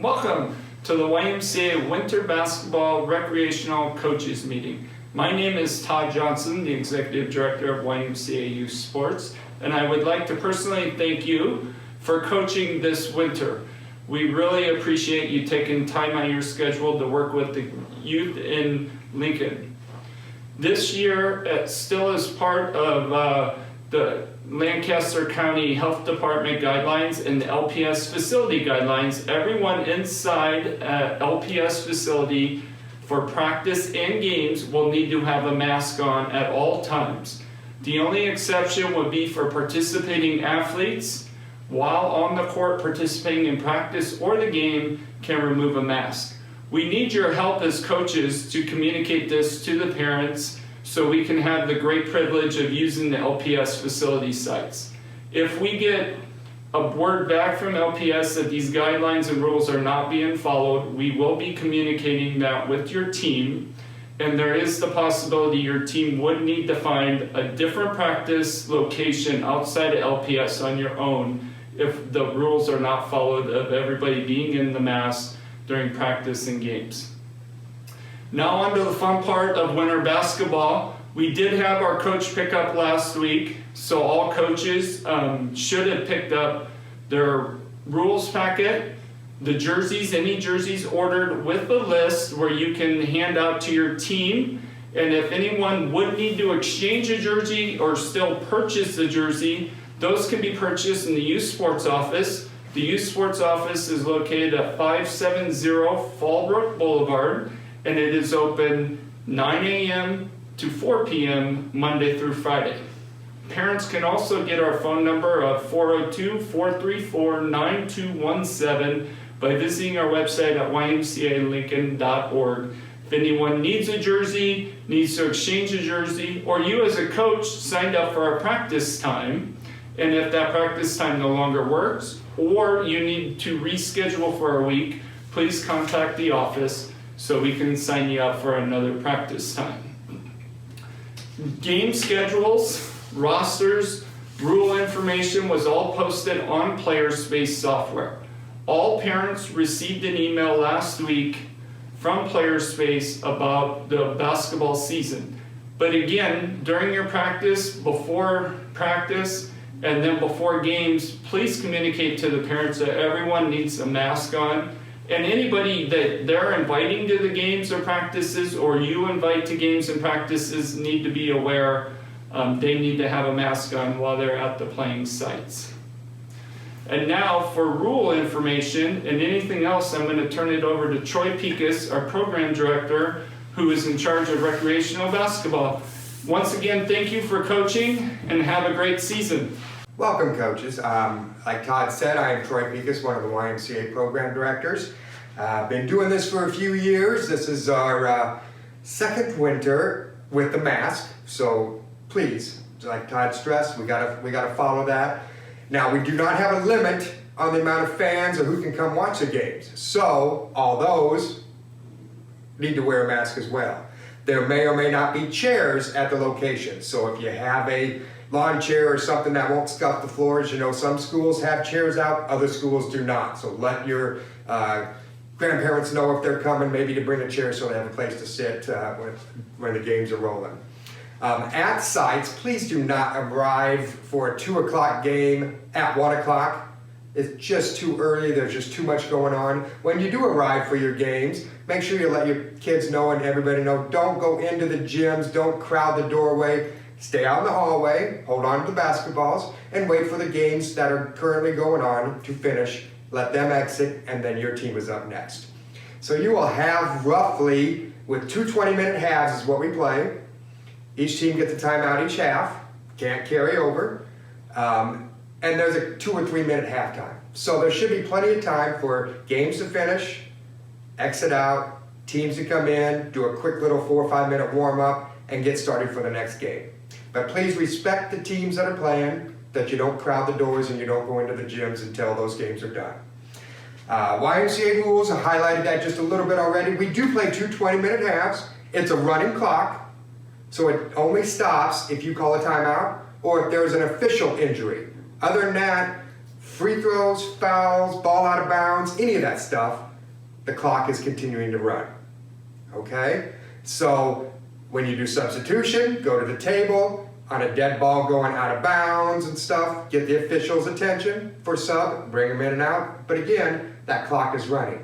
Welcome to the YMCA Winter Basketball Recreational Coaches Meeting. My name is Todd Johnson, the Executive Director of YMCA Youth Sports, and I would like to personally thank you for coaching this winter. We really appreciate you taking time out of your schedule to work with the youth in Lincoln. This year, still as part of the Lancaster County Health Department guidelines and the LPS facility guidelines, everyone inside an LPS facility for practice and games will need to have a mask on at all times. The only exception would be for participating athletes while on the court participating in practice or the game can remove a mask. We need your help as coaches to communicate this to the parents so we can have the great privilege of using the LPS facility sites. If we get a word back from LPS that these guidelines and rules are not being followed, we will be communicating that with your team, and there is the possibility your team would need to find a different practice location outside of LPS on your own if the rules are not followed of everybody being in the mask during practice and games. Now on to the fun part of winter basketball. We did have our coach pickup last week, so all coaches should have picked up their rules packet, the jerseys, any jerseys ordered with a list where you can hand out to your team. And if anyone would need to exchange a jersey or still purchase the jersey, those can be purchased in the Youth Sports Office. The Youth Sports Office is located at 570 Fallbrook Boulevard, and it is open 9 a.m. to 4 p.m. Monday through Friday. Parents can also get our phone number of 402-434-9217 by visiting our website at ymcalincoln.org. If anyone needs a jersey, needs to exchange a jersey, or you as a coach signed up for our practice time, and if that practice time no longer works, or you need to reschedule for a week, please contact the office so we can sign you up for another practice time. Game schedules, rosters, rule information was all posted on PlayerSpace software. All parents received an email last week from PlayerSpace about the basketball season. But again, during your practice, before practice, and then before games, please communicate to the parents that everyone needs a mask on. And anybody that they're inviting to the games or practices, or you invite to games and practices, need to be aware they need to have a mask on while they're at the playing sites. And now for rule information and anything else, I'm going to turn it over to Troy Pekas, our program director, who is in charge of recreational basketball. Once again, thank you for coaching and have a great season. Welcome, coaches. Like Todd said, I am Troy Pekas, one of the YMCA program directors. I've been doing this for a few years. This is our second winter with the mask, so please, like Todd stressed, we gotta follow that. Now, we do not have a limit on the amount of fans or who can come watch the games, so all those need to wear a mask as well. There may or may not be chairs at the location, so if you have a lawn chair or something that won't scuff the floors. You know, some schools have chairs out, other schools do not. So let your grandparents know if they're coming, maybe to bring a chair so they have a place to sit when the games are rolling. At sites, please do not arrive for a 2 o'clock game at 1 o'clock. It's just too early, there's just too much going on. When you do arrive for your games, make sure you let your kids know and everybody know, don't go into the gyms, don't crowd the doorway. Stay out in the hallway, hold on to the basketballs, and wait for the games that are currently going on to finish. Let them exit, and then your team is up next. So you will have roughly, with 2 20-minute halves is what we play. Each team gets a timeout each half, can't carry over, and there's a 2 or 3 minute halftime. So there should be plenty of time for games to finish, exit out, teams to come in, do a quick little 4 or 5 minute warm up, and get started for the next game. But please respect the teams that are playing, that you don't crowd the doors and you don't go into the gyms until those games are done. YMCA rules, I highlighted that just a little bit already. We do play 2 20-minute halves. It's a running clock, so it only stops if you call a timeout or if there's an official injury. Other than that, free throws, fouls, ball out of bounds, any of that stuff the clock is continuing to run. Okay? So when you do substitution, go to the table, on a dead ball going out of bounds and stuff, get the official's attention for sub, bring them in and out. But again, that clock is running.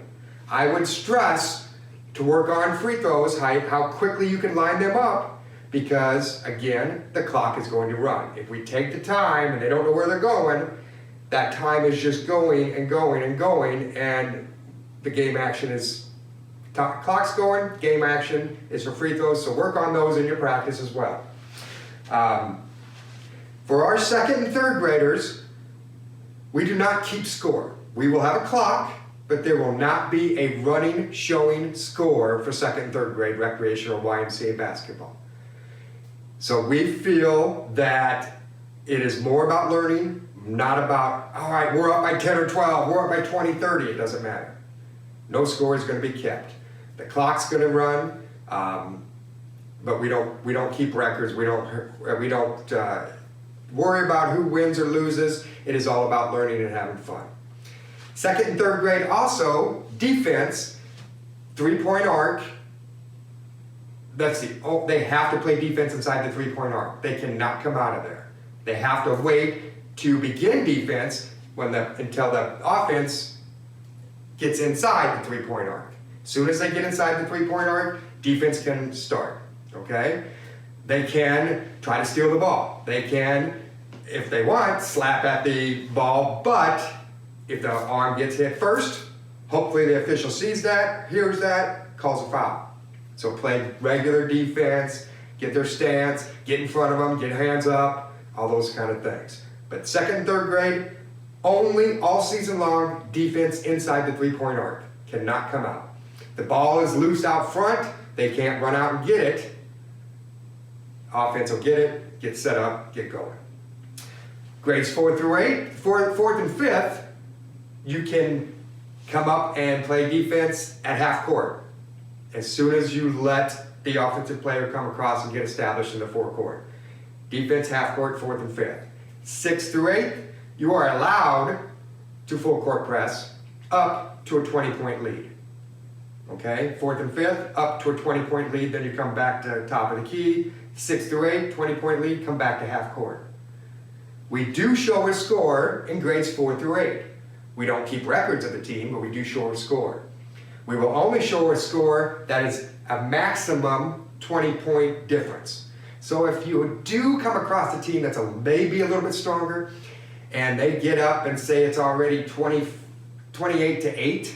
I would stress to work on free throws, how quickly you can line them up, because again, the clock is going to run. If we take the time and they don't know where they're going, that time is just going and going and going, and the game action is, clock's going, game action is for free throws, so work on those in your practice as well. For our second and third graders, we do not keep score. We will have a clock, but there will not be a running, showing score for second and third grade recreational YMCA basketball. So we feel that it is more about learning, not about, all right, we're up by 10 or 12, we're up by 20, 30, it doesn't matter. No score is going to be kept. The clock's going to run, but we don't keep records. We don't worry about who wins or loses. It is all about learning and having fun. Second and third grade also, defense, 3-point arc. They have to play defense inside the 3-point arc. They cannot come out of there. They have to wait to begin defense until the offense gets inside the 3-point arc. As soon as they get inside the 3-point arc, defense can start. Okay? They can try to steal the ball. They can, if they want, slap at the ball, but if the arm gets hit first, hopefully the official sees that, hears that, calls a foul. So play regular defense, get their stance, get in front of them, get hands up, all those kind of things. But second and third grade, only all season long defense inside the 3-point arc. Cannot come out. The ball is loose out front, they can't run out and get it. Offense will get it, get set up, get going. Grades 4 through 8, fourth and fifth, you can come up and play defense at half court. As soon as you let the offensive player come across and get established in the forecourt. Defense half court, fourth and fifth. 6 through 8, you are allowed to full court press up to a 20-point lead. Okay, fourth and fifth, up to a 20-point lead, then you come back to top of the key. 6 through 8, 20-point lead, come back to half court. We do show a score in grades 4 through 8. We don't keep records of the team, but we do show a score. We will only show a score that is a maximum 20-point difference. So if you do come across a team that's maybe a little bit stronger, and they get up and say it's already 28 to 8,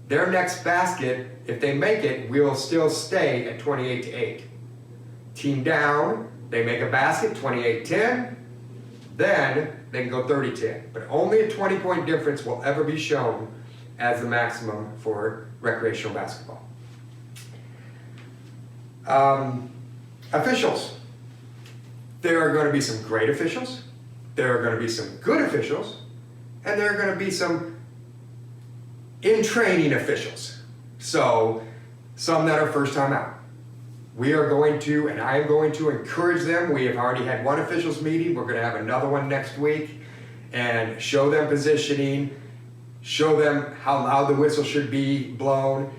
their next basket, if they make it, will still stay at 28 to 8. Team down, they make a basket, 28-10, then they can go 30-10. But only a 20-point difference will ever be shown as the maximum for recreational basketball. Officials. There are going to be some great officials, there are going to be some good officials, and there are going to be some in-training officials. So, some that are first time out. We are going to, and I am going to encourage them. We have already had one officials meeting. We're going to have another one next week, and show them positioning, show them how loud the whistle should be blown,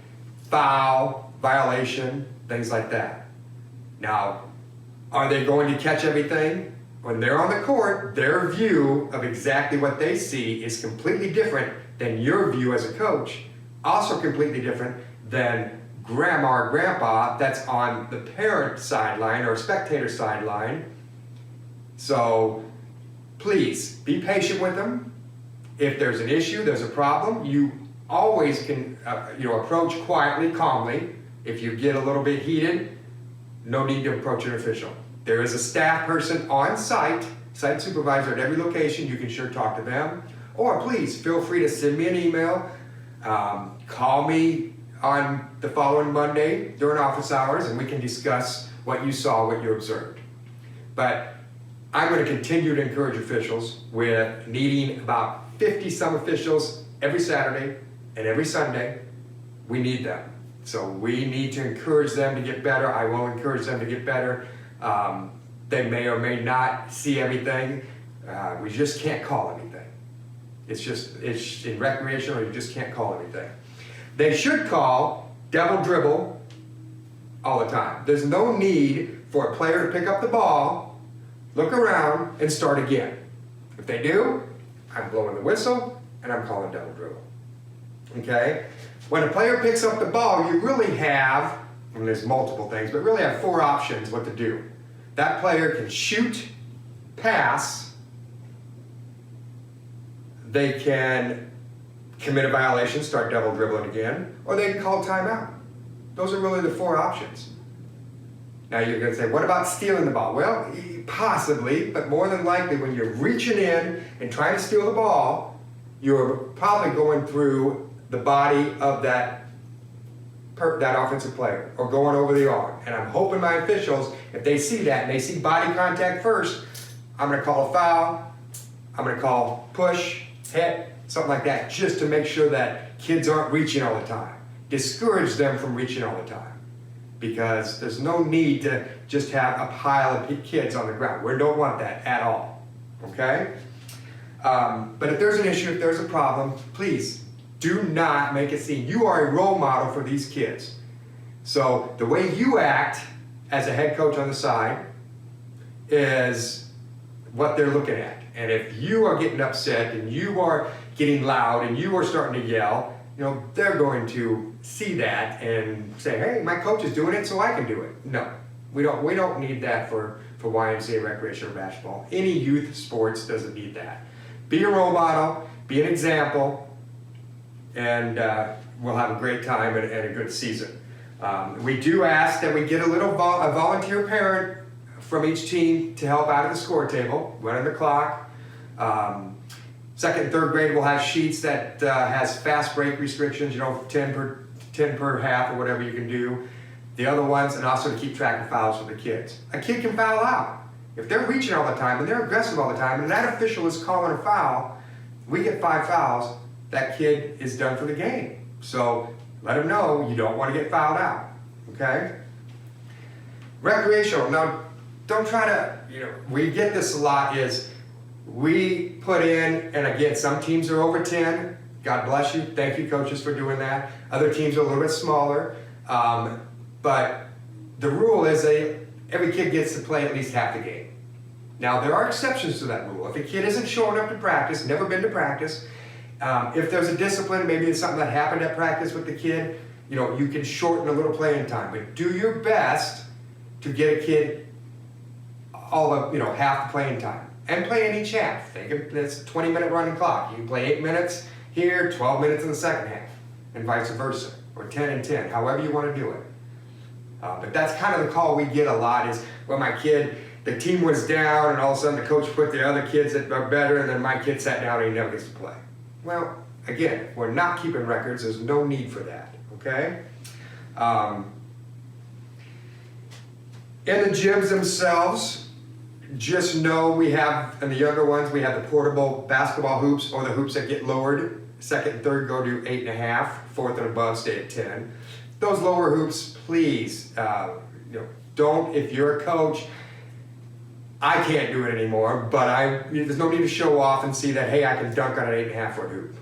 foul, violation, things like that. Now, are they going to catch everything? When they're on the court, their view of exactly what they see is completely different than your view as a coach. Also completely different than grandma or grandpa that's on the parent sideline or spectator sideline. So please be patient with them. If there's an issue, there's a problem, you always can approach quietly, calmly. If you get a little bit heated, no need to approach an official. There is a staff person on site supervisor at every location. You can sure talk to them. Or please feel free to send me an email, call me on the following Monday during office hours, and we can discuss what you saw, what you observed. But I'm going to continue to encourage officials with needing about 50-some officials every Saturday and every Sunday. We need them. So we need to encourage them to get better. I will encourage them to get better. They may or may not see everything. We just can't call anything. It's in recreational, you just can't call anything. They should call double dribble all the time. There's no need for a player to pick up the ball, look around, and start again. If they do, I'm blowing the whistle and I'm calling double dribble. Okay? When a player picks up the ball, you really have, and there's multiple things, but really have 4 options what to do. That player can shoot, pass, they can commit a violation, start double dribbling again, or they can call timeout. Those are really the 4 options. Now you're going to say, what about stealing the ball? Well, possibly, but more than likely when you're reaching in and trying to steal the ball, you're probably going through the body of that offensive player or going over the arm. And I'm hoping my officials, if they see that and they see body contact first, I'm going to call a foul, I'm going to call push, hit, something like that, just to make sure that kids aren't reaching all the time. Discourage them from reaching all the time, because there's no need to just have a pile of kids on the ground. We don't want that at all, okay? But if there's an issue, if there's a problem, please do not make a scene. You are a role model for these kids. So the way you act as a head coach on the side is what they're looking at. And if you are getting upset and you are getting loud and you are starting to yell, they're going to see that and say, hey, my coach is doing it, so I can do it. No, we don't need that for YMCA recreational basketball. Any youth sports doesn't need that. Be a role model, be an example, and we'll have a great time and a good season. We do ask that we get a volunteer parent from each team to help out at the score table, running the clock. Second and third grade will have sheets that has fast break restrictions, 10 per half or whatever you can do. The other ones, and also to keep track of fouls for the kids. A kid can foul out. If they're reaching all the time and they're aggressive all the time and that official is calling a foul, we get 5 fouls, that kid is done for the game. So let them know you don't want to get fouled out, okay? Recreational, now don't try to, we get this a lot is we put in, and again, some teams are over 10. God bless you. Thank you, coaches, for doing that. Other teams are a little bit smaller. But the rule is every kid gets to play at least half the game. Now, there are exceptions to that rule. If a kid isn't showing up to practice, never been to practice, if there's a discipline, maybe it's something that happened at practice with the kid, you can shorten a little playing time. But do your best to get a kid all of, half the playing time. And play in each half. It's a 20-minute running clock. You can play 8 minutes here, 12 minutes in the second half, and vice versa, or 10 and 10, however you want to do it. But that's kind of the call we get a lot is, well, the team was down, and all of a sudden the coach put the other kids that are better, and then my kid sat down and he never gets to play. Well, again, if we're not keeping records, there's no need for that, okay? In the gyms themselves, just know we have, in the younger ones, we have the portable basketball hoops or the hoops that get lowered. Second and third go to 8.5, fourth and above stay at 10. Those lower hoops, please, don't, if you're a coach, I can't do it anymore, but there's no need to show off and see that, hey, I can dunk on an 8.5-foot hoop.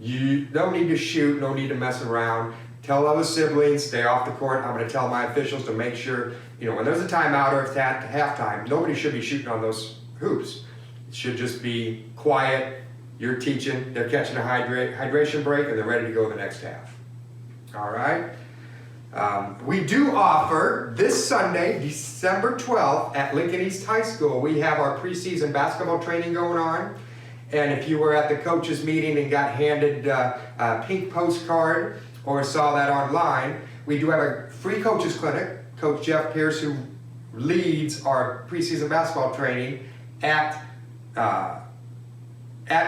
You don't need to shoot, no need to mess around. Tell other siblings, stay off the court. I'm going to tell my officials to make sure, when there's a timeout or if it's at halftime, nobody should be shooting on those hoops. It should just be quiet. You're teaching, they're catching a hydration break, and they're ready to go the next half. All right? We do offer this Sunday, December 12th, at Lincoln East High School, we have our preseason basketball training going on. And if you were at the coaches meeting and got handed a pink postcard or saw that online, we do have a free coaches clinic. Coach Jeff Pierce, who leads our preseason basketball training at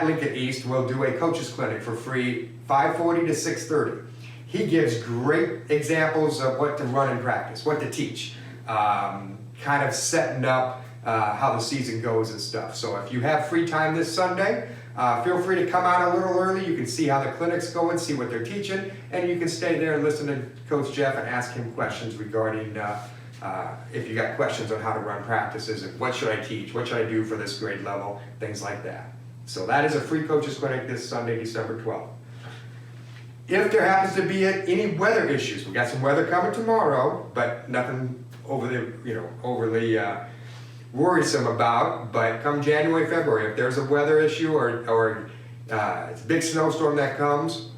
Lincoln East, will do a coaches clinic for free, 5:40 to 6:30. He gives great examples of what to run in practice, what to teach, kind of setting up how the season goes and stuff. So if you have free time this Sunday, feel free to come out a little early. You can see how the clinic's going, see what they're teaching, and you can stay there and listen to Coach Jeff and ask him questions regarding if you got questions on how to run practices and what should I teach, what should I do for this grade level, things like that. So that is a free coaches clinic this Sunday, December 12th. If there happens to be any weather issues, we got some weather coming tomorrow, but nothing overly worrisome about. But come January, February, if there's a weather issue or it's a big snowstorm that comes,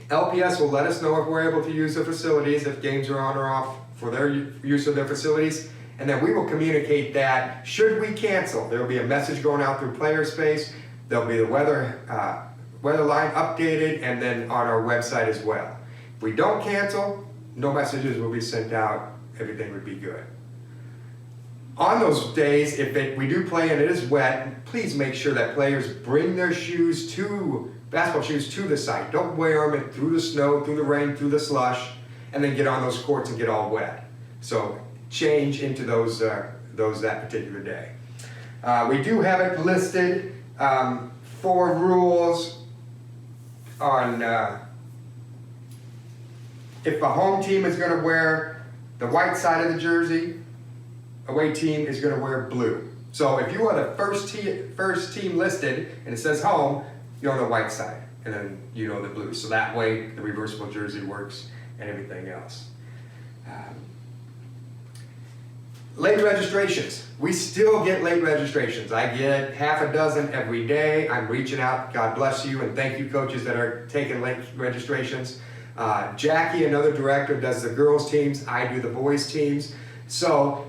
LPS will let us know if we're able to use the facilities, if games are on or off for their use of their facilities, and then we will communicate that. Should we cancel, there will be a message going out through Player Space. There'll be the weather line updated, and then on our website as well. If we don't cancel, no messages will be sent out. Everything would be good. On those days, if we do play and it is wet, please make sure that players bring their basketball shoes to the site. Don't wear them through the snow, through the rain, through the slush, and then get on those courts and get all wet. So change into those that particular day. We do have it listed, 4 rules on if a home team is going to wear the white side of the jersey, away team is going to wear blue. So if you are the first team listed and it says home, you're on the white side, and then you know the blue. So that way the reversible jersey works and everything else. Late registrations. We still get late registrations. I get half a dozen every day. I'm reaching out. God bless you, and thank you, coaches that are taking late registrations. Jackie, another director, does the girls teams. I do the boys teams. So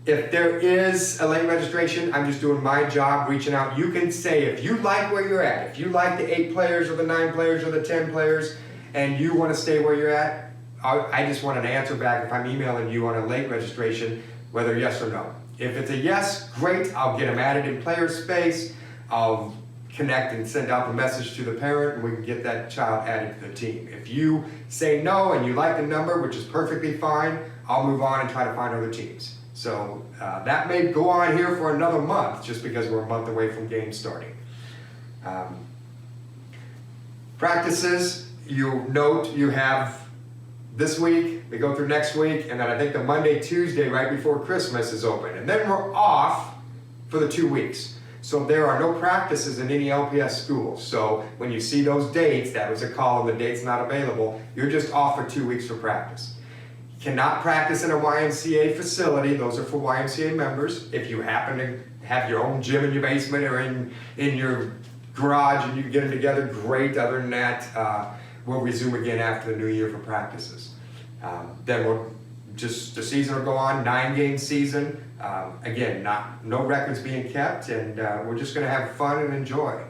if there is a late registration, I'm just doing my job, reaching out. You can say if you like where you're at, if you like the 8 players or the 9 players or the 10 players, and you want to stay where you're at, I just want an answer back if I'm emailing you on a late registration, whether yes or no. If it's a yes, great, I'll get them added in Player Space. I'll connect and send out the message to the parent, and we can get that child added to the team. If you say no and you like the number, which is perfectly fine, I'll move on and try to find other teams. So that may go on here for another month, just because we're a month away from games starting. Practices, you note you have this week, we go through next week, and then I think the Monday, Tuesday, right before Christmas is open. And then we're off for the 2 weeks. So there are no practices in any LPS schools. So when you see those dates, that was a call and the date's not available, you're just off for 2 weeks for practice. You cannot practice in a YMCA facility. Those are for YMCA members. If you happen to have your own gym in your basement or in your garage and you can get them together, great. Other than that, we'll resume again after the new year for practices. Then the season will go on, 9-game season. Again, no records being kept, and we're just going to have fun and enjoy.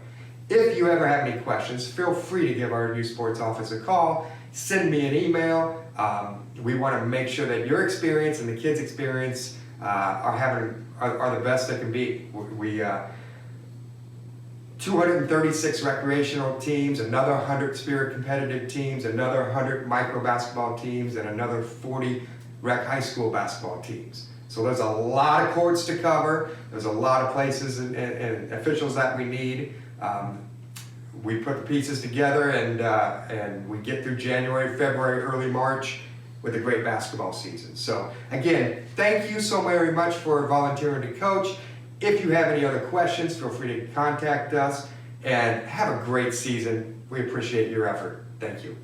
If you ever have any questions, feel free to give our youth sports office a call. Send me an email. We want to make sure that your experience and the kids' experience are the best that can be. We 236 recreational teams, another 100 spirit competitive teams, another 100 micro basketball teams, and another 40 rec high school basketball teams. So there's a lot of courts to cover. There's a lot of places and officials that we need. We put the pieces together, and we get through January, February, early March with a great basketball season. So again, thank you so very much for volunteering to coach. If you have any other questions, feel free to contact us, and have a great season. We appreciate your effort. Thank you.